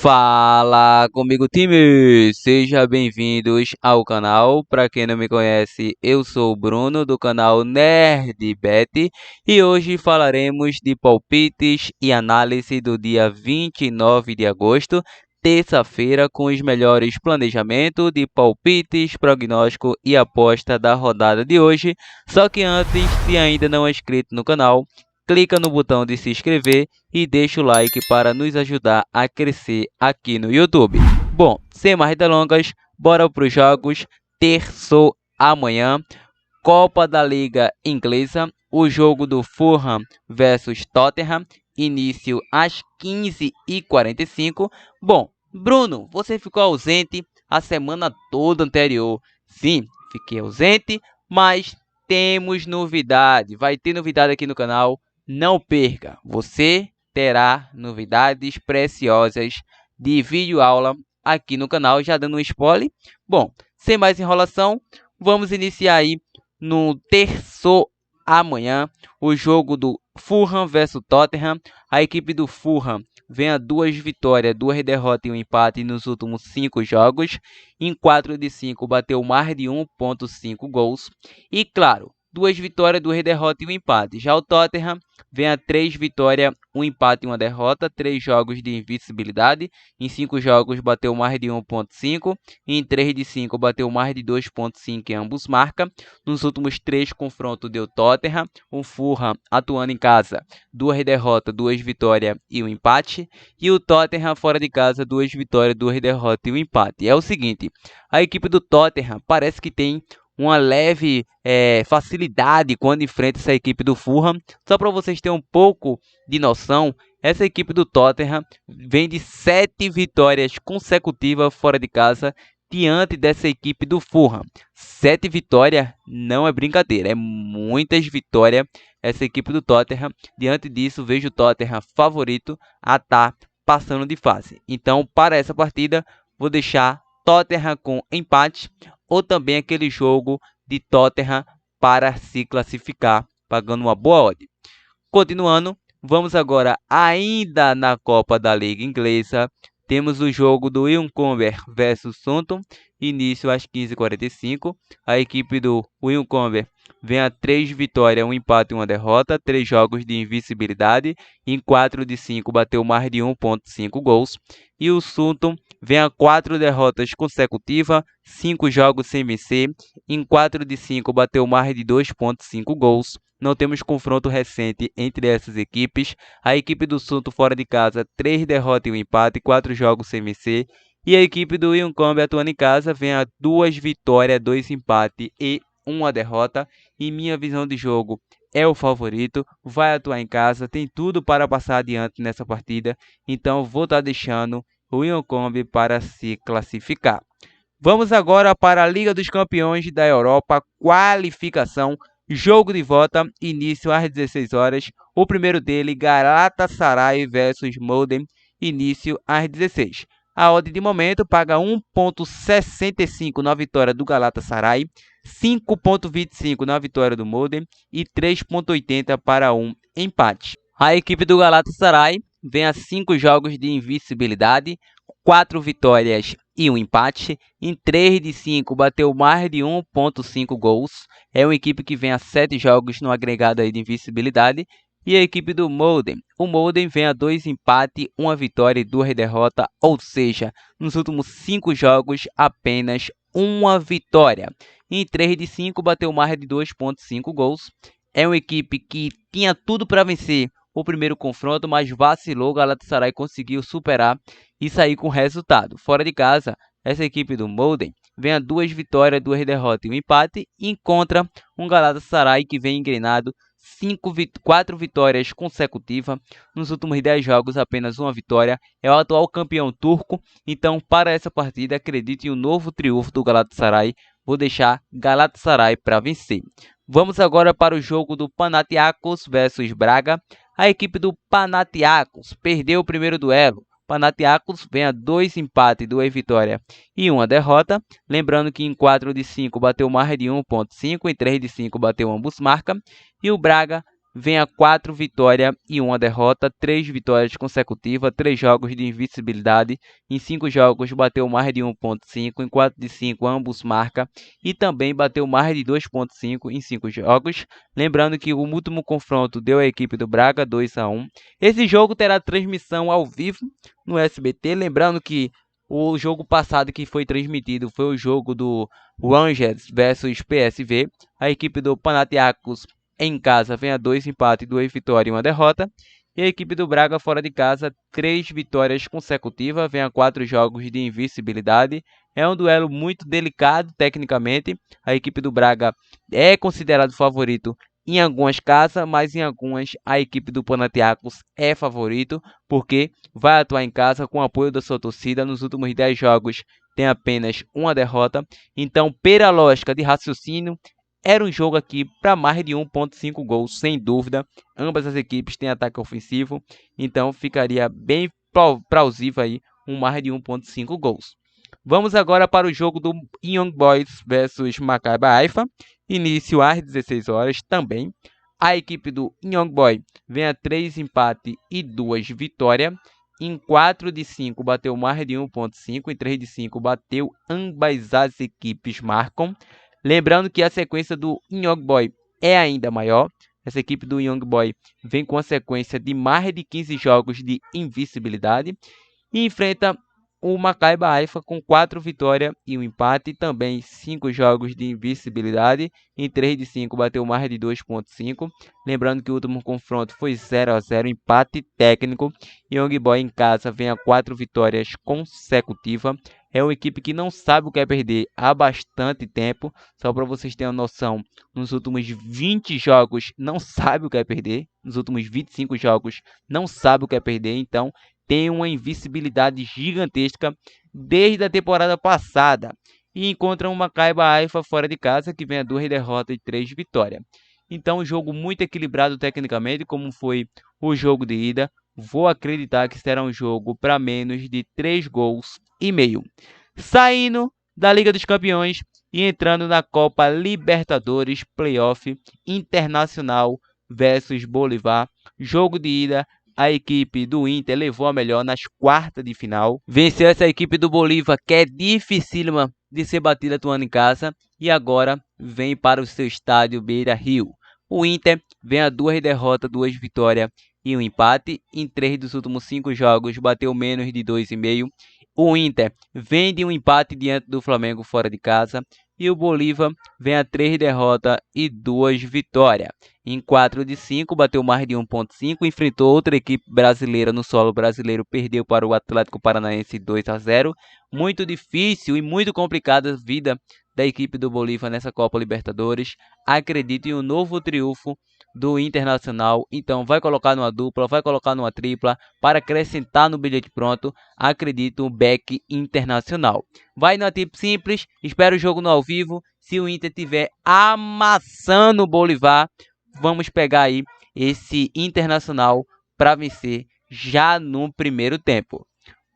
Fala comigo, time! Sejam bem-vindos ao canal. Para quem não me conhece, eu sou o Bruno do canal NerdBet e hoje falaremos de palpites e análise do dia 29 de agosto, terça-feira, com os melhores planejamentos de palpites, prognóstico e aposta da rodada de hoje. Só que antes, se ainda não é inscrito no canal, clica no botão de se inscrever e deixa o like para nos ajudar a crescer aqui no YouTube. Bom, sem mais delongas, bora para os jogos. Terço amanhã, Copa da Liga Inglesa, o jogo do Fulham versus Tottenham, início às 15h45. Bom, Bruno, você ficou ausente a semana toda anterior. Sim, fiquei ausente, mas temos novidade. Vai ter novidade aqui no canal. Não perca, você terá novidades preciosas de vídeo aula aqui no canal, já dando um spoiler. Bom, sem mais enrolação, vamos iniciar aí no terço amanhã, o jogo do Fulham versus Tottenham. A equipe do Fulham vem a 2 vitórias, 2 derrotas e um empate nos últimos 5 jogos. Em 4 de 5 bateu mais de 1.5 gols. E claro, 2 vitórias, 2 derrotas e um empate. Já o Tottenham vem a 3 vitórias, 1 empate e 1 derrota, 3 jogos de invencibilidade. Em 5 jogos bateu mais de 1.5. Em 3 de 5 bateu mais de 2.5 em ambos marcas. Nos últimos 3 confrontos deu Tottenham, o Fulham atuando em casa, 2 derrotas, 2 vitórias e 1 empate. E o Tottenham fora de casa, 2 vitórias, 2 derrotas e 1 empate. É o seguinte, a equipe do Tottenham parece que tem uma leve facilidade quando enfrenta essa equipe do Fulham. Só para vocês terem um pouco de noção, essa equipe do Tottenham vem de 7 vitórias consecutivas fora de casa diante dessa equipe do Fulham. 7 vitórias não é brincadeira, é muitas vitórias essa equipe do Tottenham. Diante disso, vejo o Tottenham favorito a estar passando de fase. Então, para essa partida, vou deixar Tottenham com empate ou também aquele jogo de Tottenham para se classificar, pagando uma boa odd. Continuando, vamos agora ainda na Copa da Liga Inglesa. Temos o jogo do Wycombe versus Sutton, início às 15h45. A equipe do Wycombe vem a 3 vitórias, 1 empate e 1 derrota, 3 jogos de invencibilidade. Em 4 de 5 bateu mais de 1.5 gols. E o Sutton vem a 4 derrotas consecutivas, 5 jogos sem vencer. Em 4 de 5 bateu mais de 2.5 gols. Não temos confronto recente entre essas equipes. A equipe do Sutton fora de casa, 3 derrotas e 1 empate, 4 jogos sem vencer. E a equipe do Wycombe atuando em casa vem a 2 vitórias, 2 empates e 1 derrota. E minha visão de jogo é o favorito, vai atuar em casa, tem tudo para passar adiante nessa partida. Então vou estar deixando o Wycombe para se classificar. Vamos agora para a Liga dos Campeões da Europa, qualificação. Jogo de volta, início às 16 horas. O primeiro dele, Galatasaray versus Molde, início às 16. A odd de momento paga 1.65 na vitória do Galatasaray, 5.25 na vitória do Molde e 3.80 para um empate. A equipe do Galatasaray vem a 5 jogos de invencibilidade, 4 vitórias e 1 empate. Em 3 de 5 bateu mais de 1.5 gols. É uma equipe que vem a 7 jogos no agregado aí de invencibilidade. E a equipe do Molde, o Molde vem a 2 empates, 1 vitória e 2 derrotas, ou seja, nos últimos 5 jogos apenas 1 vitória. Em 3 de 5 bateu mais de 2.5 gols. É uma equipe que tinha tudo para vencer o primeiro confronto, mas vacilou. O Galatasaray conseguiu superar e sair com resultado. Fora de casa, essa equipe do Molde vem a 2 vitórias, 2 derrotas e 1 empate. E encontra um Galatasaray que vem engrenado 4 vitórias consecutivas. Nos últimos 10 jogos, apenas 1 vitória. É o atual campeão turco. Então, para essa partida, acredite em um novo triunfo do Galatasaray. Vou deixar Galatasaray para vencer. Vamos agora para o jogo do Panathinaikos versus Braga. A equipe do Panathinaikos perdeu o primeiro duelo. Panathinaikos vem a 2 empates, 2 vitórias e 1 derrota. Lembrando que em 4 de 5 bateu mais de 1.5, em 3 de 5 bateu ambos marcas. E o Braga vem a 4 vitórias e 1 derrota, 3 vitórias consecutivas, 3 jogos de invencibilidade, em 5 jogos bateu mais de 1.5, em 4 de 5 ambos marca e também bateu mais de 2.5 em 5 jogos. Lembrando que o último confronto deu à equipe do Braga 2-1. Esse jogo terá transmissão ao vivo no SBT, lembrando que o jogo passado que foi transmitido foi o jogo do Rangers versus PSV. A equipe do Panathinaikos em casa vem a 2 empates, 2 vitórias e 1 derrota. E a equipe do Braga fora de casa, 3 vitórias consecutivas, vem a 4 jogos de invencibilidade. É um duelo muito delicado tecnicamente. A equipe do Braga é considerado favorito em algumas casas, mas em algumas a equipe do Panathinaikos é favorito, porque vai atuar em casa com o apoio da sua torcida. Nos últimos 10 jogos tem apenas 1 derrota. Então, pela lógica de raciocínio, era um jogo aqui para mais de 1.5 gols, sem dúvida. Ambas as equipes têm ataque ofensivo, então ficaria bem plausível aí um mais de 1.5 gols. Vamos agora para o jogo do Young Boys versus Maccabi Haifa. Início às 16 horas também. A equipe do Young Boy vem a 3 empates e 2 vitórias. Em 4 de 5 bateu mais de 1.5. Em 3 de 5 bateu ambas as equipes marcam. Lembrando que a sequência do Young Boy é ainda maior. Essa equipe do Young Boy vem com a sequência de mais de 15 jogos de invencibilidade e enfrenta o Maccabi Haifa com 4 vitórias e 1 empate, e também 5 jogos de invencibilidade. Em 3 de 5 bateu mais de 2.5. Lembrando que o último confronto foi 0-0, empate técnico. Young Boy em casa vem a 4 vitórias consecutivas. É uma equipe que não sabe o que é perder há bastante tempo. Só para vocês terem uma noção, nos últimos 20 jogos não sabe o que é perder. Nos últimos 25 jogos não sabe o que é perder. Então tem uma invencibilidade gigantesca desde a temporada passada. E encontra uma Maccabi Haifa fora de casa que vem a 2 derrotas e 3 vitórias. Então um jogo muito equilibrado tecnicamente, como foi o jogo de ida. Vou acreditar que será um jogo para menos de 3 gols e meio. Saindo da Liga dos Campeões e entrando na Copa Libertadores Playoff Internacional versus Bolívar. Jogo de ida, a equipe do Inter levou a melhor nas quartas de final. Venceu essa equipe do Bolívar, que é dificílima de ser batida atuando em casa. E agora vem para o seu estádio Beira-Rio. O Inter vem a 2 derrotas, 2 vitórias e 1 empate. Em 3 dos últimos 5 jogos bateu menos de 2,5. O Inter vem de um empate diante do Flamengo fora de casa. E o Bolívar vem a 3 derrotas e 2 vitórias. Em 4 de 5 bateu mais de 1.5, enfrentou outra equipe brasileira no solo brasileiro, perdeu para o Atlético Paranaense 2-0. Muito difícil e muito complicada a vida da equipe do Bolívar nessa Copa Libertadores. Acredito em um novo triunfo do Internacional, então vai colocar numa dupla, vai colocar numa tripla para acrescentar no bilhete pronto. Acredito um back Internacional. Vai na tip simples, espera o jogo no ao vivo. Se o Inter tiver amassando o Bolívar, vamos pegar aí esse Internacional para vencer já no primeiro tempo.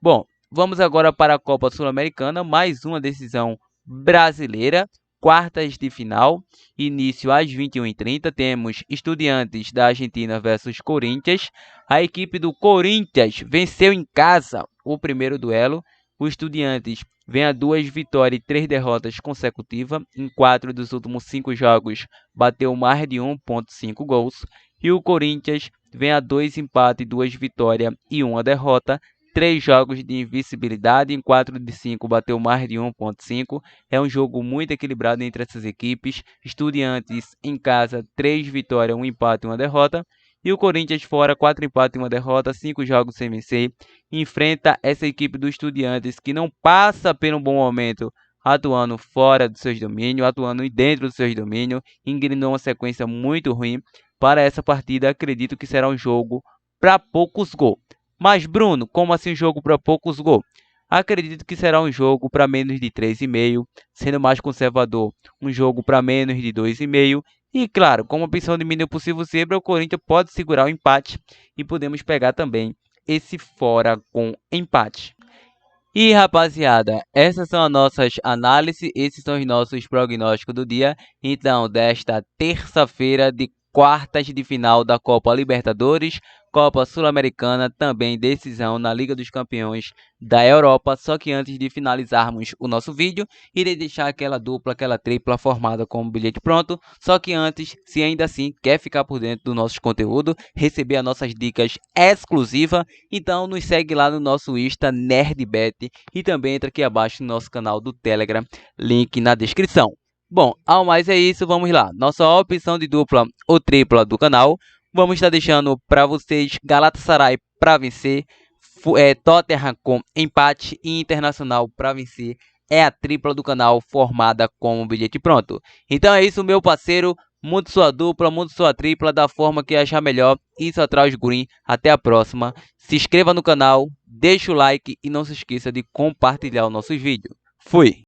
Bom, vamos agora para a Copa Sul-Americana, mais uma decisão brasileira. Quartas de final, início às 21h30, temos Estudiantes da Argentina versus Corinthians. A equipe do Corinthians venceu em casa o primeiro duelo. O Estudiantes vem a 2 vitórias e 3 derrotas consecutivas. Em 4 dos últimos 5 jogos bateu mais de 1.5 gols. E o Corinthians vem a 2 empates, 2 vitórias e 1 derrota. 3 jogos de invencibilidade, em 4 de 5 bateu mais de 1.5. É um jogo muito equilibrado entre essas equipes. Estudiantes em casa, 3 vitórias, 1 empate e 1 derrota. E o Corinthians fora, 4 empates e 1 derrota, 5 jogos sem vencer. Enfrenta essa equipe do Estudiantes que não passa por um bom momento, atuando fora dos seus domínios, atuando dentro dos seus domínios. Engrenou uma sequência muito ruim. Para essa partida, acredito que será um jogo para poucos gols. Mas Bruno, como assim um jogo para poucos gols? Acredito que será um jogo para menos de 3,5, sendo mais conservador, um jogo para menos de 2,5. E claro, como opção de mínimo possível zebra, o Corinthians pode segurar o empate e podemos pegar também esse fora com empate. E rapaziada, essas são as nossas análises, esses são os nossos prognósticos do dia. Então, desta terça-feira de quartas de final da Copa Libertadores, Copa Sul-Americana, também decisão na Liga dos Campeões da Europa. Só que antes de finalizarmos o nosso vídeo, irei deixar aquela dupla, aquela tripla formada como bilhete pronto. Só que antes, se ainda assim quer ficar por dentro do nosso conteúdo, receber as nossas dicas exclusivas, então nos segue lá no nosso Insta NerdBet e também entra aqui abaixo no nosso canal do Telegram, link na descrição. Bom, ao mais é isso, vamos lá. Nossa opção de dupla ou tripla do canal, vamos estar deixando para vocês Galatasaray para vencer, Tottenham com empate e Internacional para vencer. É a tripla do canal formada como bilhete pronto. Então é isso, meu parceiro. Monte sua dupla, monte sua tripla da forma que achar melhor. Isso atrás green. Até a próxima. Se inscreva no canal, deixa o like e não se esqueça de compartilhar o nosso vídeo. Fui!